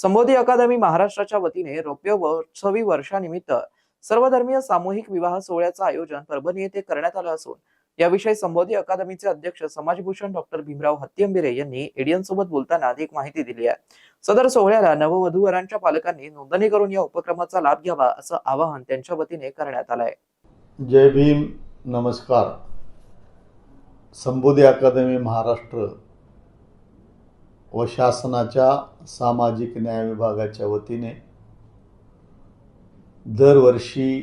संबोधी अकादमी महाराष्ट्राच्या वतीने रौप्य महोत्सवी वर्षानिमित्त सर्वधर्मीय सामूहिक विवाह सोहळ्याचं आयोजन परभणी येथे करण्यात आलं असून याविषयी संबोधी अकादमीचे अध्यक्ष समाजभूषण डॉक्टर भीमराव हत्तीअंबिरे यांनी एडियन सोबत बोलताना अधिक माहिती दिली आहे। सदर सोहळ्याला नववधूवरांच्या पालकांनी नोंदणी करून या उपक्रमाचा लाभ घ्यावा असं आवाहन त्यांच्या वतीने करण्यात आलं आहे। जय भीम, नमस्कार। संबोधी अकादमी महाराष्ट्र व शासनाच्या सामाजिक न्याय विभागाच्या वतीने दरवर्षी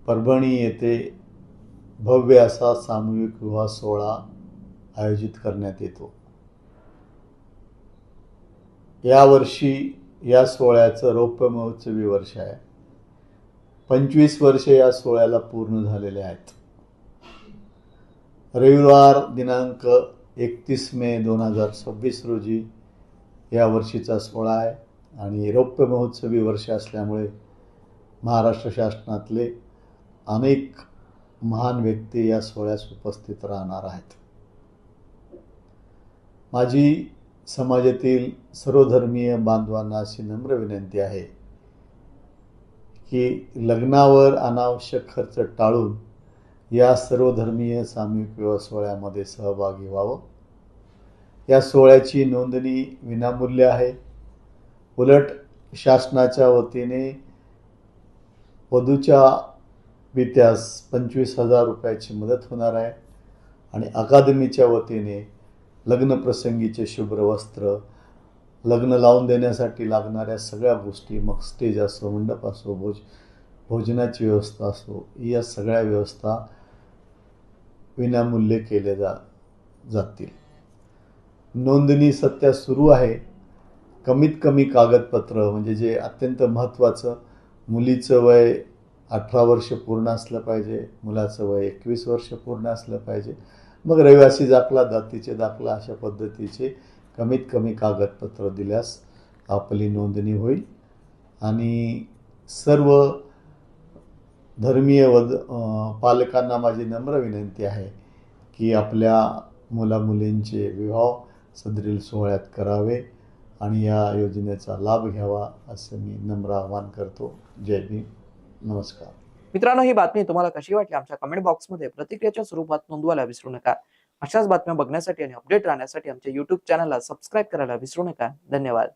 परभणी येथे भव्य असा सामूहिक विवाह सोहळा आयोजित करण्यात येतो। यावर्षी या सोहळ्याचं रौप्य महोत्सवी वर्ष आहे। 25 वर्षे या सोहळ्याला पूर्ण झालेले आहेत। रविवार दिनांक 31 मे 2026 रोजी या वर्षीचा सोहळा आहे आणि रौप्य महोत्सवी वर्ष असल्यामुळे महाराष्ट्र शासनातले अनेक महान व्यक्ती या सोहळ्यास उपस्थित राहणार आहेत। माझी समाजातील सर्वधर्मीय बांधवांना अशी नम्र विनंती आहे की लग्नावर अनावश्यक खर्च टाळून या सर्वधर्मीय सामूहिक विवाह सोहळ्यामध्ये सहभागी व्हावं। या सोहळ्याची नोंदणी विनामूल्य आहे। उलट शासनाच्या वतीने वधूच्या पित्यास 25,000 रुपयाची मदत होणार आहे आणि अकादमीच्या वतीने लग्न प्रसंगीचे शुभ्र वस्त्र, लग्न लावून देण्यासाठी लागणाऱ्या सगळ्या गोष्टी, मग स्टेज असो, मंडप असो, भोजनाची व्यवस्था असो, या सगळ्या व्यवस्था विनामूल्य केले जातील। नोंदणी सध्या सुरू आहे। कमीत कमी कागदपत्र म्हणजे जे अत्यंत महत्त्वाचं, मुलीचं वय 18 वर्ष पूर्ण असलं पाहिजे, मुलाचं वय 21 वर्ष पूर्ण असलं पाहिजे, मग रहिवासी दाखला, जातीचे दाखला, अशा पद्धतीचे कमीत कमी कागदपत्र दिल्यास आपली नोंदणी होईल। आणि सर्व धर्मीय पालकांना माझी नम्र विनंती आहे की आपल्या मुलामुलींचे विवाह सदरील सोहळ्यात करावे आणि या योजनेचा लाभ घ्यावा असं मी नम्र आवाहन करतो। जय भीम, नमस्कार। मित्रांनो, ही बातमी तुम्हाला कशी वाटली आमच्या कमेंट बॉक्समध्ये प्रतिक्रियेच्या स्वरूपात नोंदवायला विसरू नका। अशाच बातम्या बघण्यासाठी आणि अपडेट राहण्यासाठी आमच्या YouTube चॅनलला सबस्क्राईब करायला विसरू नका। धन्यवाद।